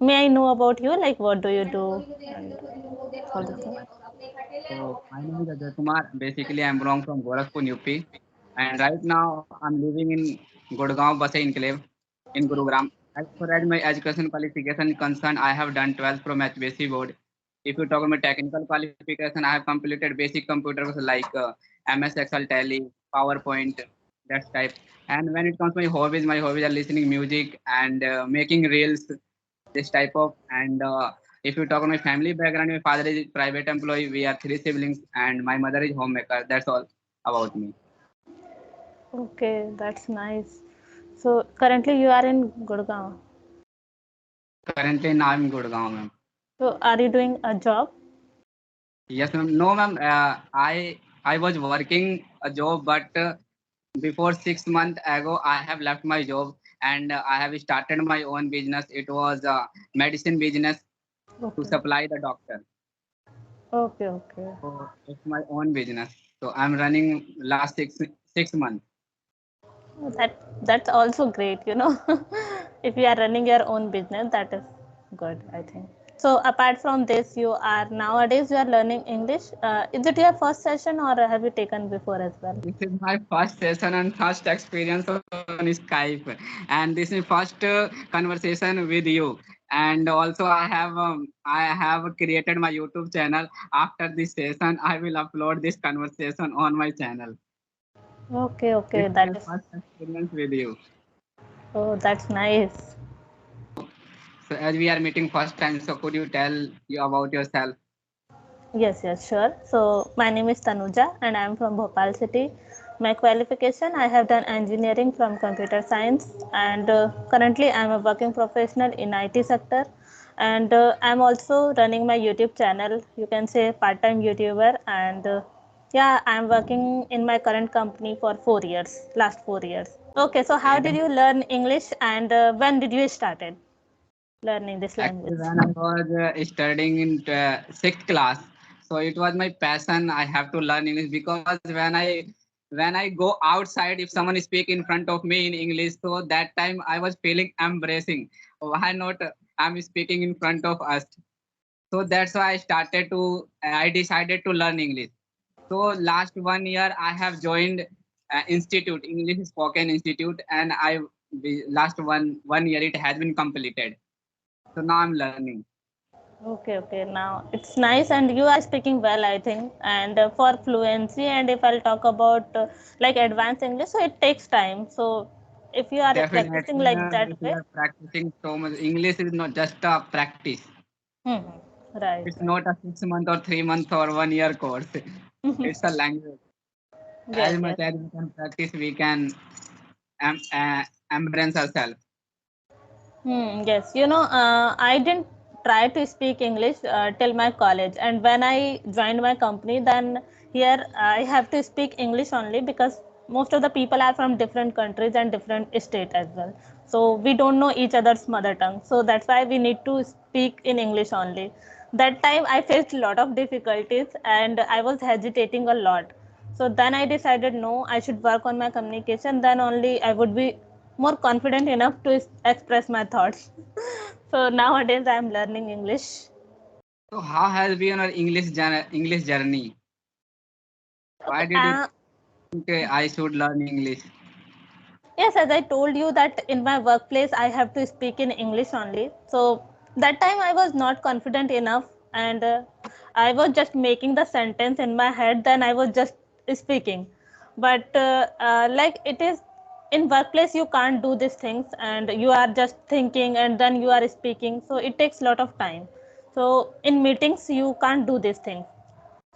May I know about you? Like, what do you do? And all the things. So my name is Ajay Kumar. Basically, I'm belong from Gorakhpur, UP, and right now I'm living in Gurgaon, Basai Enclave in Gurugram. As far as my education qualification is concerned, I have done 12th from HBC board. If you talk about technical qualification, I have completed basic computers like MS Excel, Tally, PowerPoint, that type. And when it comes to my hobbies are listening music and making reels, this type of. And if you talk about my family background, my father is a private employee. We are three siblings, and my mother is homemaker. That's all about me. Okay, that's nice. So currently you are in Gurgaon. Currently, now I'm in Gurgaon, ma'am. So are you doing a job? Yes, ma'am. No, ma'am. I was working a job, but before 6 months ago, I have left my job and I have started my own business. It was a medicine business to Okay. supply the doctor. Okay, okay. So it's my own business. So I'm running last 6 months. That's also great, you know. If you are running your own business, that is good, I think. So apart from this, you are nowadays you are learning English. Is it your first session or have you taken before as well? This is my first session and first experience on Skype, and this is first conversation with you. And also, I have created my YouTube channel. After this session, I will upload this conversation on my channel. Okay, This okay, is my that is. first experience with you. Oh, that's nice. So as we are meeting first time, so could you tell you about yourself? Yes, yes, sure. So my name is Tanuja and I am from Bhopal city. My qualification, I have done engineering from computer science, and currently I am a working professional in IT sector, and I am also running my YouTube channel. You can say part-time YouTuber, and yeah, I am working in my current company for 4 years, last 4 years. Okay, so how did Okay. you learn English, and when did you started learning this Actually, language? when I was studying in sixth class, so it was my passion. I have to learn English because when I go outside, if someone speak in front of me in English, so that time I was feeling embarrassing. Why not? I'm speaking in front of us. So that's why I decided to learn English. So last 1 year, I have joined institute English Spoken Institute, and last one year it has been completed. So now I'm learning. Okay, okay. Now it's nice, and you are speaking well, I think. And for fluency, and if I'll talk about like advanced English, so it takes time. So if you are practicing Definitely, like ma'am, that if you way, are practicing so much, English is not just a practice. hmm, right, It's not a 6 month or 3 month or 1 year course. right. It's a language. Yes, As much yes. as we can practice, we can embrace ourselves. Yes, you know, I didn't try to speak English till my college, and when I joined my company, then here I have to speak English only because most of the people are from different countries and different state as well. So we don't know each other's mother tongue. So that's why we need to speak in English only. That time I faced a lot of difficulties and I was hesitating a lot. So then I decided no, I should work on my communication. Then only I would be more confident enough to express my thoughts. So nowadays I am learning English. So how has been your English journey? Why Okay. did you think I should learn English? Yes, as I told you that in my workplace I have to speak in English only. So that time I was not confident enough, and I was just making the sentence in my head. Then I was just speaking, but like it is in workplace you can't do these things, and you are just thinking and then you are speaking. So it takes a lot of time. So in meetings you can't do these things.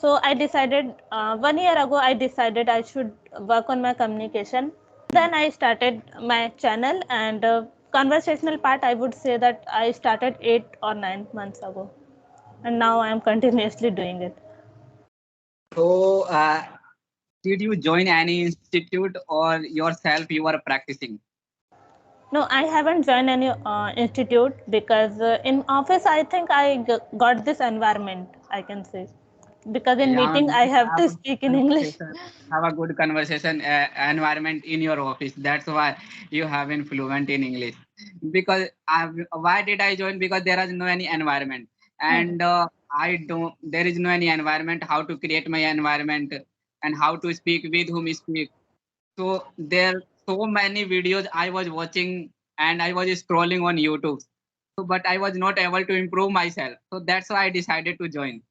So I decided 1 year ago, I decided I should work on my communication. Then I started my channel, and conversational part, I would say that I started 8 or 9 months ago. And now I am continuously doing it. So did you join any institute or yourself you are practicing? No, I haven't joined any institute because in office, I think I got this environment, I can say. because in Yeah, meeting ma'am, I you have have to a good speak in English. conversation, have a good conversation environment in your office. That's why you have been fluent in English. Because why did I join? Because there is no any environment, and I don't. There is no any environment. How to create my environment and how to speak with whom speak. So there so many videos I was watching and I was scrolling on YouTube. So but I was not able to improve myself. So that's why I decided to join.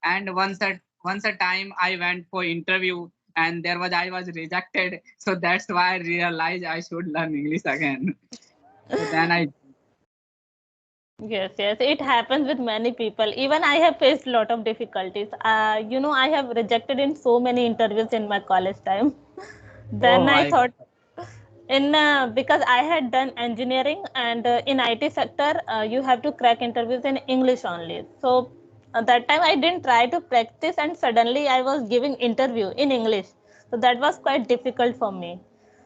And once a time I went for interview and there was I was rejected. So that's why I realized I should learn English again. So then I Yes, yes, it happens with many people. Even I have faced a lot of difficulties. I have rejected in so many interviews in my college time. oh Then I my thought, god. in because I had done engineering, and in IT sector, you have to crack interviews in English only. So that time I didn't try to practice, and suddenly I was giving interview in English. So that was quite difficult for me.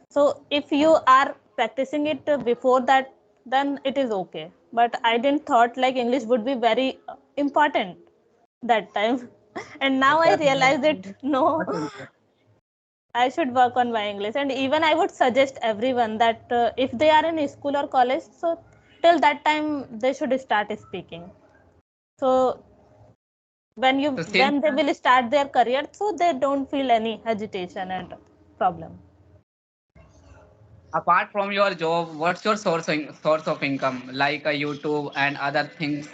So if you are practicing it before that, then it is okay. But I didn't thought like English would be very important that time. And now I Yes, yes, realize it. No, what important. I should work on my English. And even I would suggest everyone that if they are in school or college, so till that time they should start speaking. So So since when they will start their career, so they don't feel any hesitation and problem. apart from your job, what's your source of income like a YouTube and other things?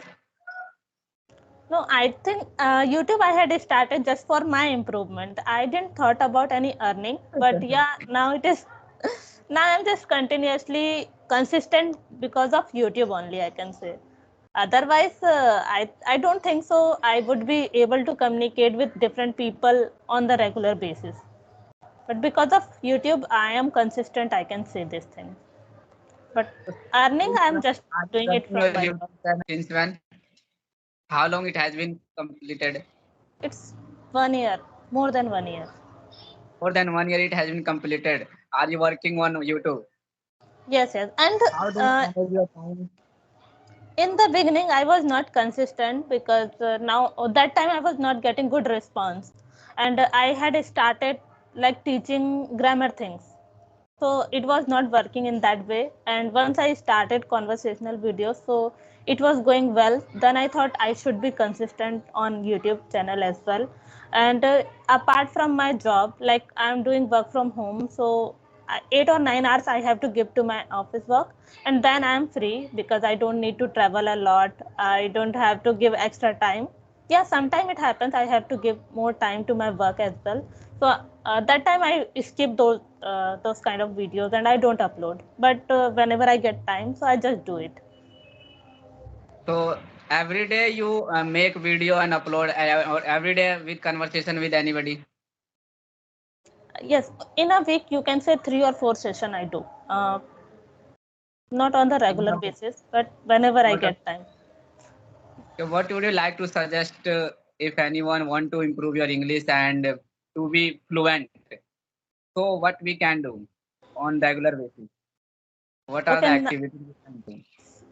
No, I think YouTube I had started just for my improvement. I didn't thought about any earning, but yeah, now it is. Now I'm just continuously consistent because of YouTube only. I can say. Otherwise, I don't think so. I would be able to communicate with different people on the regular basis. But because of YouTube, I am consistent. I can say this thing. But So earning, since I'm when just are you doing it running your from my YouTube job. channel? Since when? How long it has been completed? It's 1 year, more than 1 year. More than 1 year it has been completed. Are you working on YouTube? Yes, yes. And How do you uh, manage your time? in the beginning, I was not consistent because now that time I was not getting good response, and I had started like teaching grammar things. So it was not working in that way. And once I started conversational videos, so it was going well. Then I thought I should be consistent on YouTube channel as well. And apart from my job, like I'm doing work from home, so 8 or 9 hours I have to give to my office work, and then I'm free because I don't need to travel a lot. I don't have to give extra time. Yeah, sometimes it happens I have to give more time to my work as well. So that time I skip those kind of videos and I don't upload. But whenever I get time, so I just do it. So every day you make video and upload, or every day with conversation with anybody. Yes, in a week you can say 3 or 4 session I do. Not on the regular basis, but whenever I What, get time. what would you like to suggest if anyone want to improve your English and to be fluent? So what we can do on regular basis? What are the Okay, activities we can do?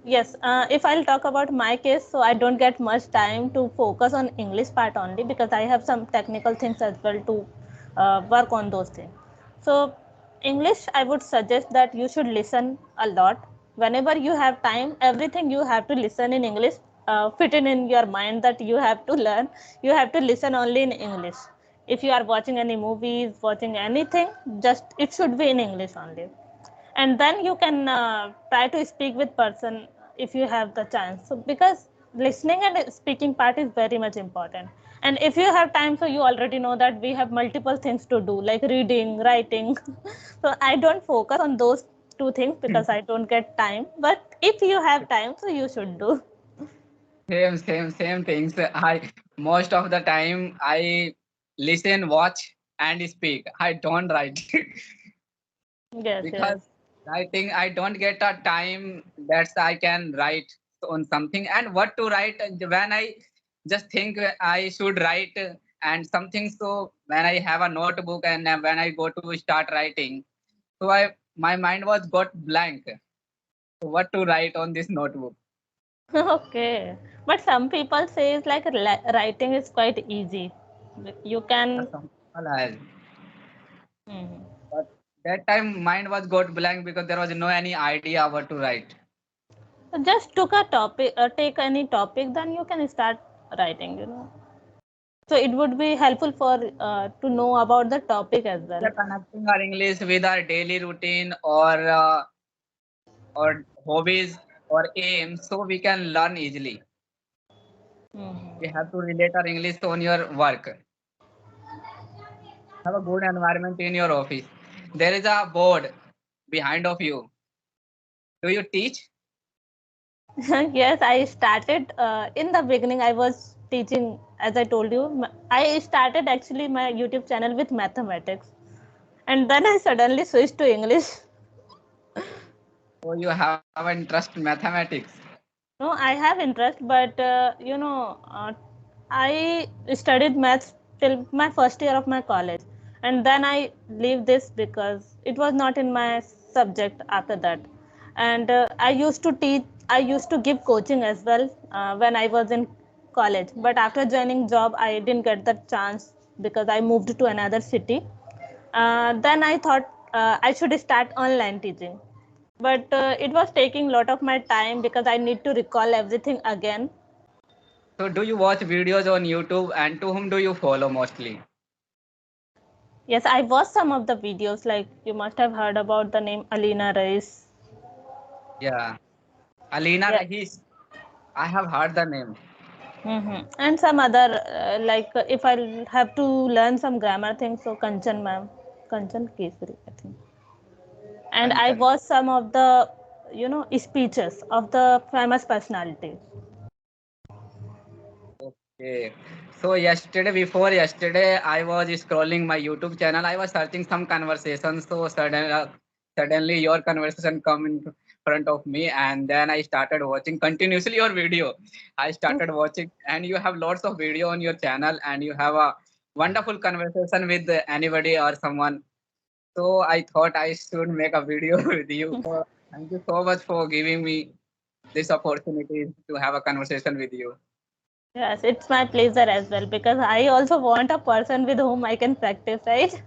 yes, if I'll talk about my case, so I don't get much time to focus on English part only because I have some technical things as well to work on those things. So English, I would suggest that you should listen a lot. Whenever you have time, everything you have to listen in English, fit in your mind that you have to learn. You have to listen only in English. If you are watching any movies, watching anything, just it should be in English only, and then you can try to speak with person if you have the chance. So because listening and speaking part is very much important, and if you have time, so you already know that we have multiple things to do like reading, writing. So I don't focus on those two things because I don't get time, but if you have time, so you should do. Same things. I most of the time I listen, watch, and speak. I don't write Yes, because yes. writing I don't get a time that's I can write on something and what to write when I just think I should write and something. So when I have a notebook and when I go to start writing, so I my mind was got blank. So what to write on this notebook? Okay, but some people say it's like writing is quite easy. You can. some people has. Mhm. But that time mind was got blank because there was no any idea what to write. Just took a topic, take any topic, then you can start writing. So it would be helpful for to know about the topic as We well. are connecting our English with our daily routine or hobbies or aims, so we can learn easily. We Mhm. have to relate our English on your work. Have a good environment in your office. There is a board behind of you. Do you teach? Yes, I started in the beginning. I was teaching, as I told you. I started actually my YouTube channel with mathematics, and then I suddenly switched to English. So you have an interest in mathematics. No, I have interest, but I studied maths till my first year of my college, and then I leave this because it was not in my subject after that. And I used to teach. I used to give coaching as well when I was in college. But after joining job, I didn't get that chance because I moved to another city. Then I thought I should start online teaching, but it was taking a lot of my time because I need to recall everything again. So do you watch videos on YouTube and to whom do you follow mostly? Yes, I watched some of the videos, like you must have heard about the name Alina Reis. Yeah. Alina Yeah. Rahis. I have heard the name. And some other, like if I have to learn some grammar things, so Kanchan ma'am, Kanchan Kesari, I think. And I Kanchan. watched some of the, speeches of the famous personalities. Okay. So before yesterday, I was scrolling my YouTube channel. I was searching some conversations. So suddenly your conversation come in front of me, and then I started watching continuously your video. I started watching, and you have lots of video on your channel, and you have a wonderful conversation with anybody or someone. So I thought I should make a video with you. So thank you so much for giving me this opportunity to have a conversation with you. Yes, it's my pleasure as well because I also want a person with whom I can practice, right?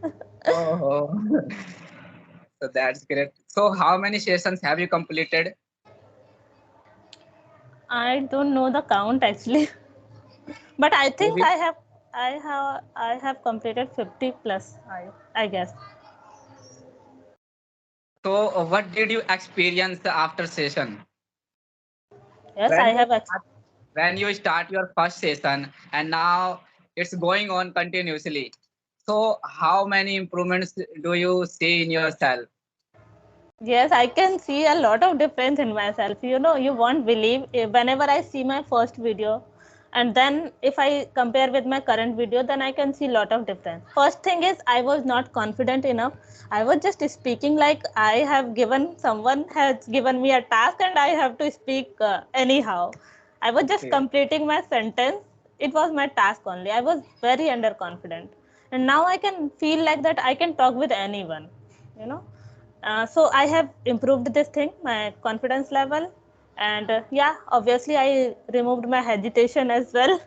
Oh, so that's great. So how many sessions have you completed? I don't know the count actually, but I think Maybe. I have completed 50 plus. I guess. So what did you experience after session? Yes, When I you have. when you start your first session and now it's going on continuously. So how many improvements do you see in yourself? Yes, I can see a lot of difference in myself. You won't believe whenever I see my first video and then if I compare with my current video, then I can see a lot of difference. First thing is I was not confident enough. I was just speaking like I have given someone has given me a task and I have to speak anyhow. I was just Okay. completing my sentence. It was my task only. I was very underconfident. And now I can feel like that I can talk with anyone, you know so I have improved this thing, my confidence level, and yeah, obviously I removed my hesitation as well.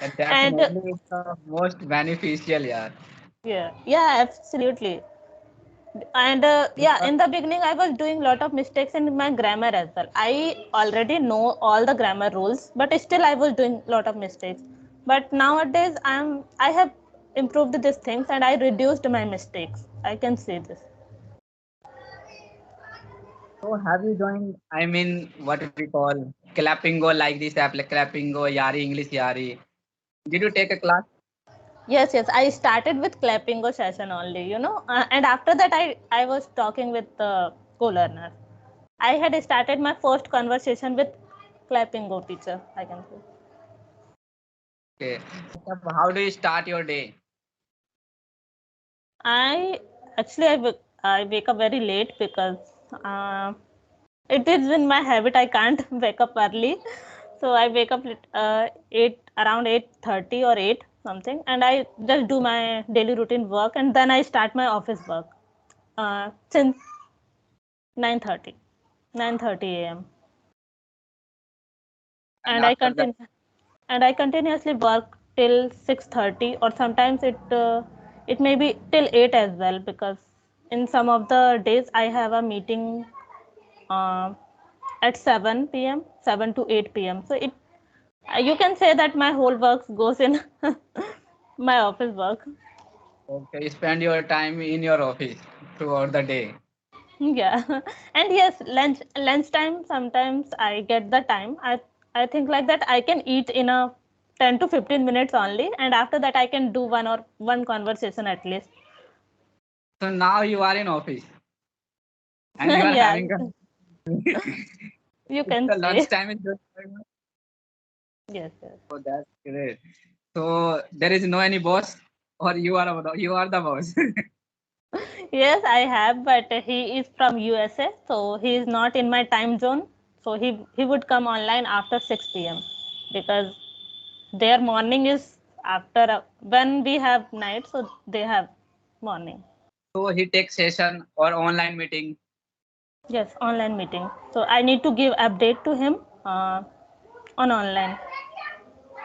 And And definitely it's the most beneficial, yeah. yeah, absolutely. And yeah, Because in the beginning I was doing a lot of mistakes in my grammar as well. I already know all the grammar rules, but still I was doing a lot of mistakes. But nowadays I have improved these things and I reduced my mistakes. I can say this. so have you joined, I mean, what we call Clapingo like this app, like Clapingo, Yari, English Yari. Did you take a class? Yes, yes. I started with Clapingo session only, and after that, I was talking with the co-learner. I had started my first conversation with Clapingo teacher, I can say. Okay. How do you start your day? I actually I wake up very late because uh, it is in my habit. I can't wake up early, so I wake up eight around 8:30 or 8 something, and I just do my daily routine work, and then I start my office work since 9:30, 9:30 a.m. And and I after that, continue and I continuously work till 6:30, or sometimes it may be till 8 as well, because in some of the days I have a meeting uh, at 7 p.m., 7 to 8 p.m. So it you can say that my whole work goes in my office work. Okay, you spend your time in your office throughout the day. Yeah. And yes, lunchtime sometimes I get the time. I think like that I can eat in a 10 to 15 minutes only, and after that I can do one conversation at least. So now you are in office and you are Yeah, having a you it's can the say. lunchtime is just going on. Yes, yes. So that's great. So there is no any boss, or you are the boss. Yes, I have, but he is from USA, so he is not in my time zone. So he would come online after 6 p.m. because their morning is after when we have night, so they have morning. So he takes session or online meeting. Yes, online meeting. So I need to give update to him on online.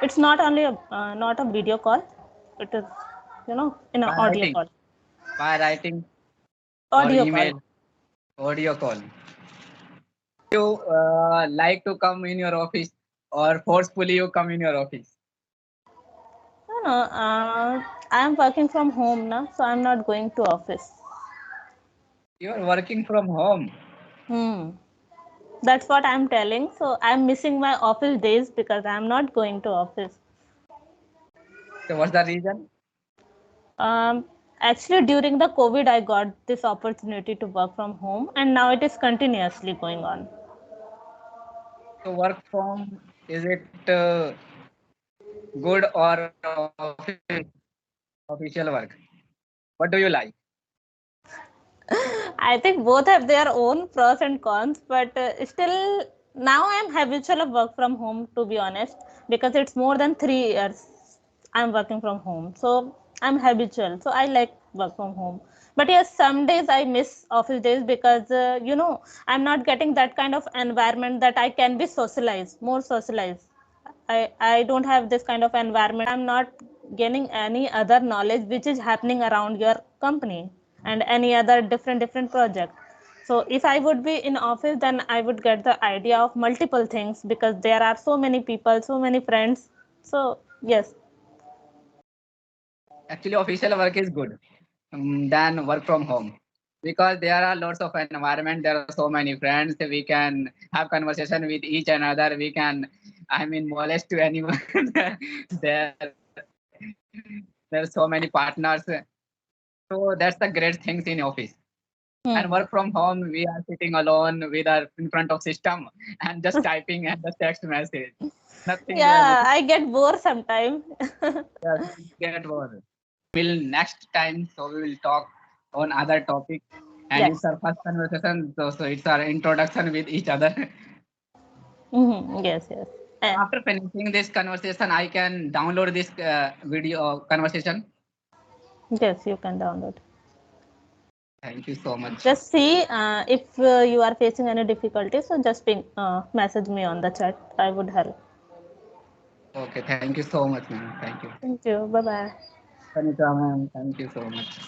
It's not only not a video call. It is, in an By audio writing, call. by writing or Audio call. email, audio call. You like to come in your office or forcefully you come in your office? No, no. I am working from home now, so I'm not going to office. You are working from home. Hmm. That's what I'm telling. So I'm missing my office days because I'm not going to office. So what's the reason? Um, Actually, during the COVID, I got this opportunity to work from home, and now it is continuously going on. So work from is it good or official work? What do you like? I think both have their own pros and cons, but still, now I'm habitual of work from home, to be honest, because it's more than 3 years I'm working from home. So I'm habitual. So I like work from home. But yes, some days I miss office days because, I'm not getting that kind of environment that I can be socialized, more socialized. I don't have this kind of environment. I'm not gaining any other knowledge which is happening around your company and any other different project. So if I would be in office, then I would get the idea of multiple things because there are so many people, so many friends. So yes. Actually, official work is good than work from home because there are lots of environment. There are so many friends. We can have conversation with each another. We can, I mean, molest to anyone. there, there are so many partners. So that's the great things in office. And Hmm. work from home, we are sitting alone with our in front of system and just typing and the text message. Nothing Yeah, really. I get bored sometimes. Yes, get over. Will next time, so we will talk on other topic. And it's Yes. our first conversation, so it's our introduction with each other. Yes, yes. Eh, After finishing this conversation, I can download this video conversation. yes, you can download. Thank you so much. Just see if you are facing any difficulty, so just message me on the chat. I would help. Okay, thank you so much, ma'am. Thank you. Thank you. Bye bye. Tanuja, ma'am, thank you so much.